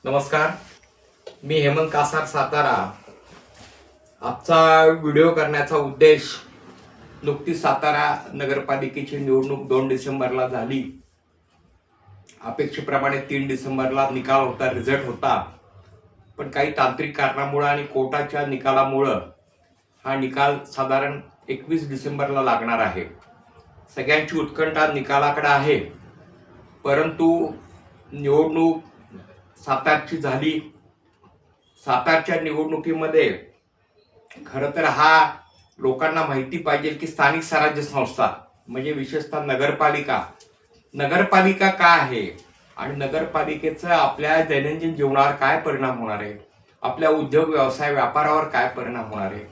नमस्कार, मी हेमंत कासार सातारा। आजचा व्हिडिओ करण्याचा उद्देश, नुकतीच सातारा नगरपालिकेची निवडणूक 2 डिसेंबरला झाली। अपेक्षेप्रमाणे 3 डिसेंबरला निकाल होता, रिझल्ट होता, पण काही तांत्रिक कारणामुळे आणि कोर्टाच्या निकालामुळे हा निकाल साधारण 21 डिसेंबरला लागणार आहे। सगळ्यांची उत्कंठा निकालाकडे आहे, परंतु निवडणूक सातारची झाली। सातारच्या निवडणुकीमध्ये खरं तर हा लोकांना माहिती पाहिजे की स्थानिक स्वराज्य संस्था म्हणजे विशेषतः नगरपालिका काय आहे आणि नगरपालिकेचा आपल्या दैनंदिन जीवनावर काय परिणाम होणार आहे, आपल्या उद्योग व्यवसाय व्यापारावर काय परिणाम होणार आहे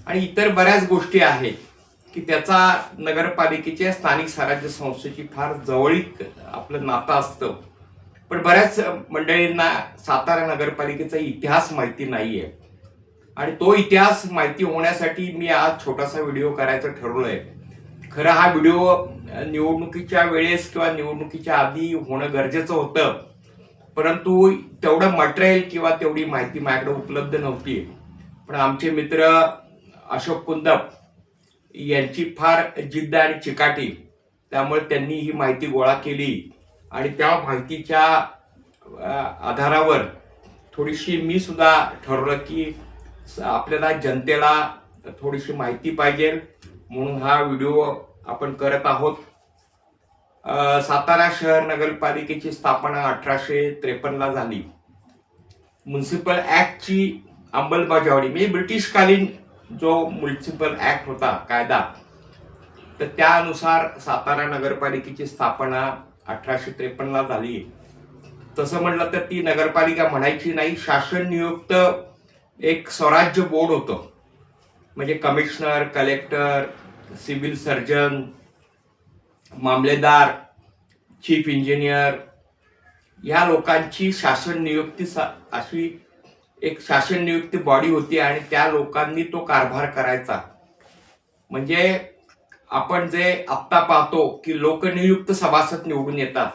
आणि इतर बऱ्याच गोष्टी आहेत की त्याचा नगरपालिकेच्या स्थानिक स्वराज्य संस्थेची फार जवळीक आपलं नातं असतं। पण बऱ्याच मंडळींना सातारा नगरपालिकेचा इतिहास माहिती नाहीये आणि तो इतिहास माहिती होण्यासाठी मी आज छोटासा व्हिडिओ करायचं ठरवलंय। खरं हा व्हिडिओ निवडणुकीच्या वेळेस किंवा निवडणुकीच्या आधी होणं गरजेचं होतं, परंतु तेवढं मटेरियल किंवा तेवढी माहिती माझ्याकडे उपलब्ध नव्हती। पण आमचे मित्र अशोक कुंदप यांची फार जिद्द आणि चिकाटी, त्यामुळे त्यांनी ही माहिती गोळा केली आणि त्या माहितीच्या आधारावर थोडीशी मी सुद्धा ठरवलं की आपल्याला जनतेला थोडीशी माहिती पाहिजे, म्हणून हा व्हिडिओ आपण करत आहोत। सातारा शहर नगरपालिकेची स्थापना 1853ला झाली। म्युनिसिपल ऍक्टची अंमलबजावणी म्हणजे ब्रिटिशकालीन जो म्युनिसिपल ऍक्ट होता कायदा, तर त्यानुसार सातारा नगरपालिकेची स्थापना 1853ला झाली। तसं म्हटलं तर ती नगरपालिका म्हणायची नाही, शासन नियुक्त एक स्वराज्य बोर्ड होतं, म्हणजे कमिशनर, कलेक्टर, सिव्हिल सर्जन, मामलेदार, चीफ इंजिनियर या लोकांची शासन नियुक्ती अशी एक शासन नियुक्ती बॉडी होती आणि त्या लोकांनी तो कारभार करायचा। म्हणजे आपण जे आत्ता पाहतो की लोकनियुक्त सभासद निवडून येतात,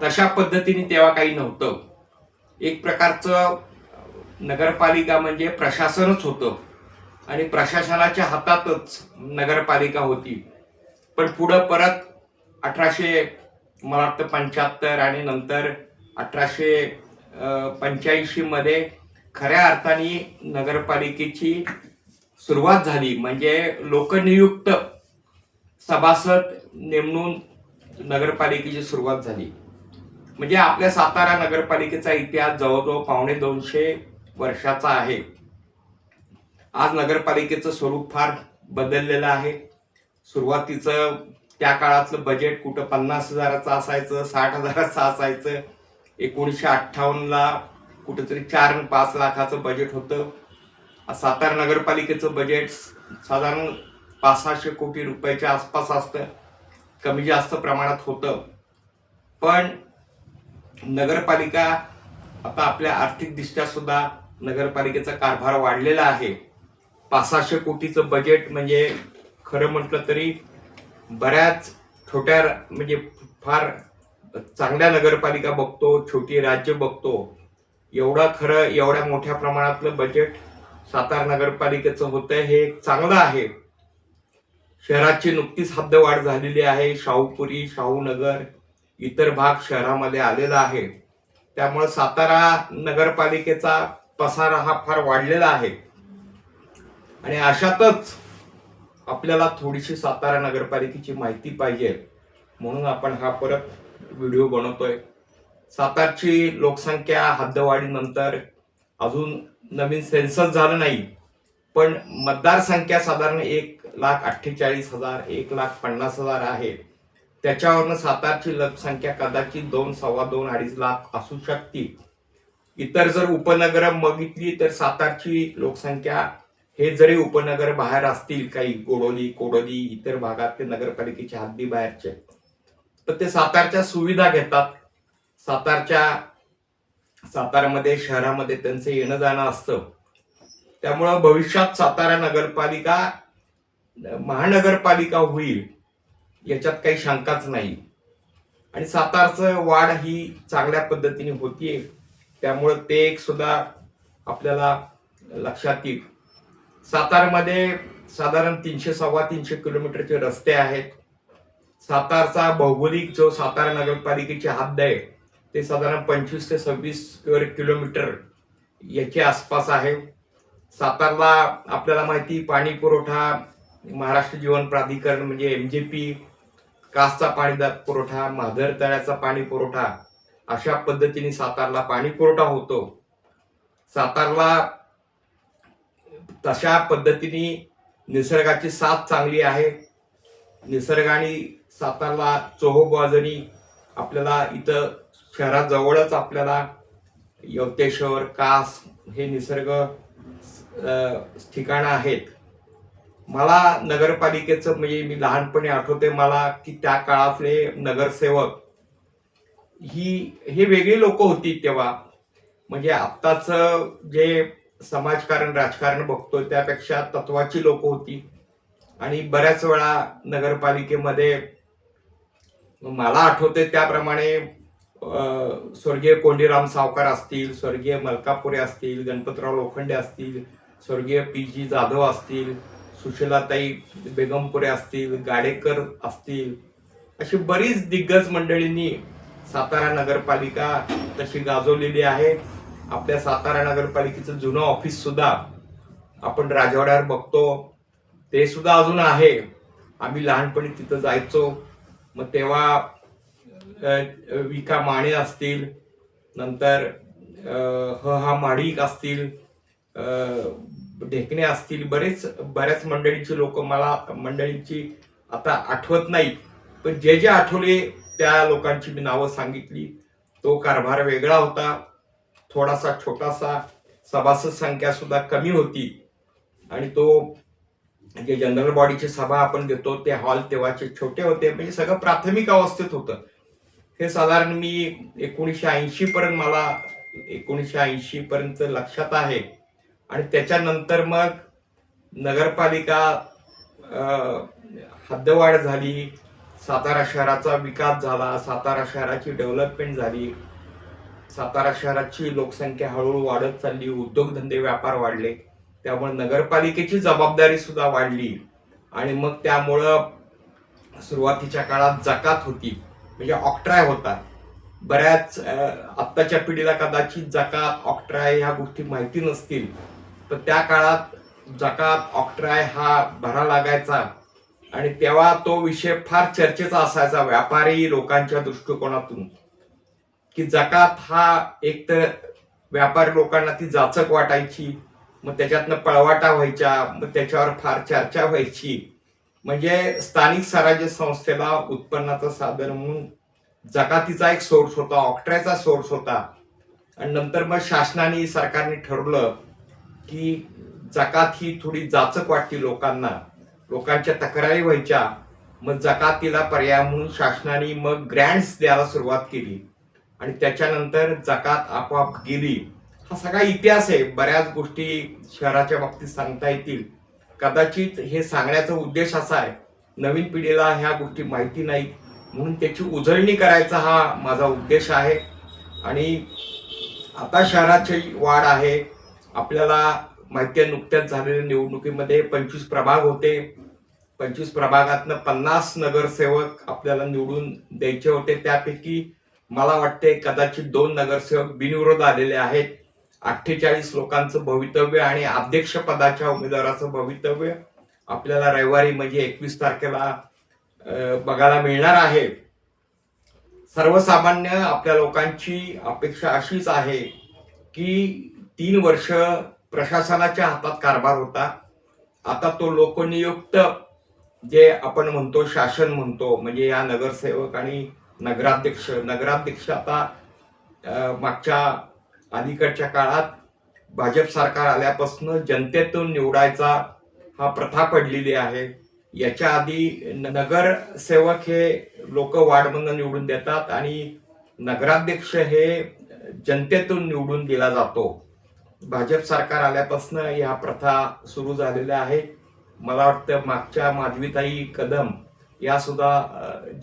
तशा पद्धतीने तेव्हा काही नव्हतं। एक प्रकारचं नगरपालिका म्हणजे प्रशासनच होतं आणि प्रशासनाच्या हातातच नगरपालिका होती। पण पुढं परत 1875 आणि नंतर 1885 मध्ये खऱ्या अर्थाने नगरपालिकेची सुरुवात झाली, म्हणजे लोकनियुक्त सभासद नेमून नगरपालिकेची सुरुवात झाली। म्हणजे आपल्या सातारा नगरपालिकेचा इतिहास जवळजवळ 250 वर्षाचा आहे। आज नगरपालिकेचं स्वरूप फार बदललेलं आहे। सुरुवातीचं त्या काळातलं बजेट कुठं 50,000चं असायचं, 60,000चं असायचं। 1958ला कुठेतरी 4 आणि 5 लाखाचं बजेट होतं। सातारा नगरपालिकेचं बजेट साधारण 500-600 कोटी रुपयाच्या आसपास असतं, कमी जास्त प्रमाणात होतं। पण नगरपालिका आता आपल्या आर्थिकदृष्ट्या सुद्धा नगरपालिकेचा कारभार वाढलेला आहे। 500-600 कोटीचं बजेट म्हणजे खरं म्हटलं तरी बऱ्याच छोट्या म्हणजे फार चांगल्या नगरपालिका बघतो, छोटी राज्य बघतो, एवढ्या मोठ्या प्रमाणातलं बजेट सातारा नगरपालिकेचं होतं, हे चांगलं आहे। शहराची नुकतीच हद्दवाढ झालेली आहे। शाहूपुरी, शाहूनगर, इतर भाग शहरामध्ये आलेला आहे, त्यामुळे सातारा नगरपालिकेचा पसारा हा फार वाढलेला आहे। आणि अशातच आपल्याला थोडीशी सातारा नगरपालिकेची माहिती पाहिजे, म्हणून आपण हा परत व्हिडिओ बनवतोय। सातारची लोकसंख्या हद्दवाढीनंतर अजून नवीन सेन्सस झालं नाही, पण मतदारसंख्या साधारण 1,48,000 1,50,000 आहे। त्याच्यावरनं सातारची लोकसंख्या कदाचित 2, सव्वा 2, 2.5 लाख असू शकते। इतर जर उपनगर बघितली तर सातारची लोकसंख्या, हे जरी उपनगर बाहेर असतील, काही कोडोली इतर भागातले नगरपालिकेच्या हद्दी बाहेरचे, तर ते सातारच्या सुविधा घेतात। सातारामध्ये शहरामध्ये त्यांचं येणं जाणं असतं, त्यामुळं भविष्यात सातारा नगरपालिका महानगरपालिका होईल याच्यात काही शंकाच नाही। आणि सातारचं वाढ ही चांगल्या पद्धतीने होतीये। त्यामुळे ते एक सुद्धा आपल्याला लक्षात येईल. सातारमध्ये साधारण 300-325 किलोमीटरचे रस्ते आहेत. सातारचा भौगोलिक जो सातारा नगरपालिकेची हद्द आहे ते साधारण 25 ते 26 स्क्वेअर किलोमीटर याच्या आसपास आहे. सातारला आपल्याला माहिती पाणी पुरवठा महाराष्ट्र जीवन प्राधिकरण म्हणजे MJP, कासचा पाणी पुरवठा, महादर तळ्याचा पाणी पुरवठा अशा पद्धतीने सातारला पाणी पुरवठा होतो. सातारला तशा पद्धतीने निसर्गाची साथ चांगली आहे. निसर्गाने सातारला चोहोबाजूनी आपल्याला इथं शहराजवळच आपल्याला यवतेश्वर, कास हे निसर्ग ठिकाणं आहेत. मला नगरपालिकेचं म्हणजे मी लहानपणी आठवते मला की त्या काळातले नगरसेवक हे वेगळी लोक होती तेव्हा. म्हणजे आत्ताच जे समाजकारण राजकारण बघतोय त्यापेक्षा तत्वाची लोक होती. आणि बऱ्याच वेळा नगरपालिकेमध्ये मला आठवते त्याप्रमाणे स्वर्गीय कोंडीराम सावकार असतील, स्वर्गीय मलकापुरे असतील, गणपतराव लोखंडे असतील, स्वर्गीय PG जाधव असतील, सुशीलाताई बेगमपुरे असतील, गाडेकर असतील, अशी बरीच दिग्गज मंडळींनी सातारा नगरपालिका तशी गाजवलेली आहे. आपल्या सातारा नगरपालिकेचं जुनं ऑफिस सुद्धा आपण राजवाड्यावर बघतो ते सुद्धा अजून आहे. आम्ही लहानपणी तिथं जायचो. मग तेव्हा विका माने असतील, नंतर हा माडिक असतील, ढेकणे असतील, बऱ्याच मंडळींची लोक मला मंडळींची आता आठवत नाही, पण जे जे आठवले त्या लोकांची मी नावं सांगितली. तो कारभार वेगळा होता, थोडासा छोटासा, सभासद संख्या सुद्धा कमी होती. आणि तो जे जनरल बॉडीची सभा आपण घेतो ते हॉल तेव्हाचे छोटे होते. म्हणजे सगळं प्राथमिक अवस्थेत होतं. हे साधारण मी 1980 पर्यंत मला 1980 पर्यंत लक्षात आहे. आणि त्याच्यानंतर मग नगरपालिका हद्दवाढ झाली, सातारा शहराचा विकास झाला, सातारा शहराची डेव्हलपमेंट झाली, सातारा शहराची लोकसंख्या हळूहळू वाढत चालली, उद्योगधंदे व्यापार वाढले, त्यामुळे नगरपालिकेची जबाबदारी सुद्धा वाढली. आणि मग त्यामुळं सुरुवातीच्या काळात जकात होती, म्हणजे ऑक्ट्राय होता. बऱ्याच आत्ताच्या पिढीला कदाचित जकात, ऑक्ट्राय ह्या गोष्टी माहिती नसतील, तर त्या काळात जकात, ऑक्ट्राय हा भरा लागायचा. आणि तेव्हा तो विषय फार चर्चेचा असायचा व्यापारी लोकांच्या दृष्टिकोनातून, की जकात हा एक तर व्यापारी लोकांना ती जाचक वाटायची, मग त्याच्यातनं पळवाटा व्हायच्या, मग त्याच्यावर फार चर्चा व्हायची. म्हणजे स्थानिक स्वराज्य संस्थेला उत्पन्नाचं साधन म्हणून जकातीचा एक सोर्स होता, ऑक्ट्रायचा सोर्स होता. आणि नंतर मग शासनाने, सरकारने ठरवलं की जकात ही थोडी जाचक वाटती लोकांना, लोकांच्या तक्रारी व्हायच्या. मग जकातीला पर्याय म्हणून शासनाने मग ग्रँट्स द्यायला सुरुवात केली आणि त्याच्यानंतर जकात आपोआप गेली. हा सगळा इतिहास आहे. बऱ्याच गोष्टी शहराच्या बाबतीत सांगता येतील. कदाचित हे सांगण्याचा उद्देश असा आहे, नवीन पिढीला ह्या गोष्टी माहिती नाहीत म्हणून त्याची उजळणी करायचा हा माझा उद्देश आहे. आणि आता शहराची वाढ आहे. आपल्याला माहिती आहे, नुकत्याच झालेल्या निवडणुकीमध्ये 25 प्रभाग होते. 25 प्रभागातनं 50 नगरसेवक आपल्याला निवडून द्यायचे होते. त्यापैकी मला वाटते कदाचित 2 नगरसेवक बिनविरोध आलेले आहेत. 48 लोकांचं भवितव्य आणि अध्यक्ष पदाच्या उमेदवाराचं भवितव्य आपल्याला रविवारी म्हणजे 21 तारखेला बघायला मिळणार आहे. सर्वसामान्य आपल्या लोकांची अपेक्षा अशीच आहे की 3 वर्ष प्रशासनाच्या हातात कारभार होता. आता तो लोकनियुक्त जे आपण म्हणतो, शासन म्हणतो, म्हणजे या नगरसेवक आणि नगराध्यक्ष आता मागच्या अलीकडच्या काळात भाजप सरकार आल्यापासून जनतेतून निवडायचा हा प्रथा पडलेली आहे. याच्या आधी नगरसेवक हे लोक वार्डमधून निवडून देतात आणि नगराध्यक्ष हे जनतेतून निवडून दिला जातो. भाजप सरकार आल्यापासून ह्या प्रथा सुरू झालेल्या आहेत. मला वाटतं मागच्या माधवीताई कदम या सुद्धा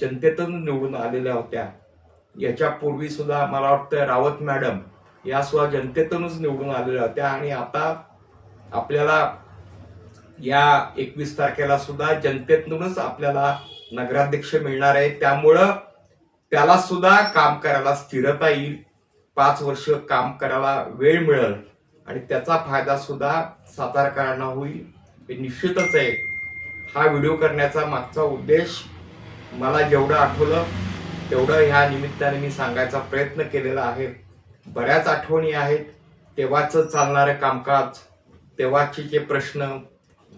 जनतेतून निवडून आलेल्या होत्या. याच्या पूर्वी सुद्धा मला वाटतं रावत मॅडम या सुद्धा जनतेतूनच निवडून आलेल्या होत्या आणि आता आपल्याला या 21 तारखेला सुद्धा जनतेतूनच आपल्याला नगराध्यक्ष मिळणार आहे. त्यामुळं त्याला सुद्धा काम करायला स्थिरता येईल, 5 वर्ष काम करायला वेळ मिळेल आणि त्याचा फायदा सुद्धा सातारकरांना होईल हे निश्चितच आहे. हा व्हिडिओ करण्याचा मागचा उद्देश मला जेवढं आठवलं तेवढं ह्या निमित्ताने मी सांगायचा प्रयत्न केलेला आहे. बऱ्याच आठवणी आहेत, तेव्हाचं चालणारं कामकाज, तेव्हाचे जे प्रश्न,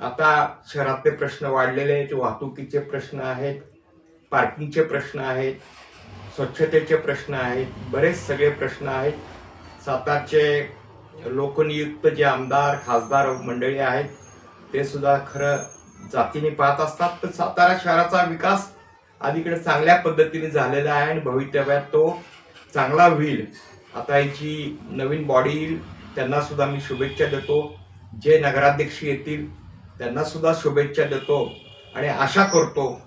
आता शहरातले प्रश्न वाढलेले आहेत, वाहतुकीचे प्रश्न आहेत, पार्किंगचे प्रश्न आहेत, स्वच्छतेचे प्रश्न आहेत, बरेच सगळे प्रश्न आहेत. सातारचे लोकनियुक्त जे आमदार खासदार मंडळी आहेत ते सुद्धा खरं जातीने पाहत असतात. तर सातारा शहराचा विकास अलीकडे चांगल्या पद्धतीने झालेला आहे आणि भवितव्यात तो चांगला होईल. आता याची नवीन बॉडी येईल, त्यांना सुद्धा मी शुभेच्छा देतो. जे नगराध्यक्ष येतील त्यांना सुद्धा शुभेच्छा देतो आणि आशा करतो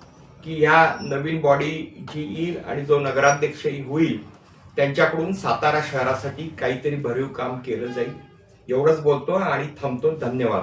की ह्या नवीन बॉडी जी येईल आणि जो नगराध्यक्ष होईल त्यांच्याकडून सातारा शहरासाठी काहीतरी भरीव काम केलं जाईल. एवढंच बोलतो आणि थांबतो. धन्यवाद.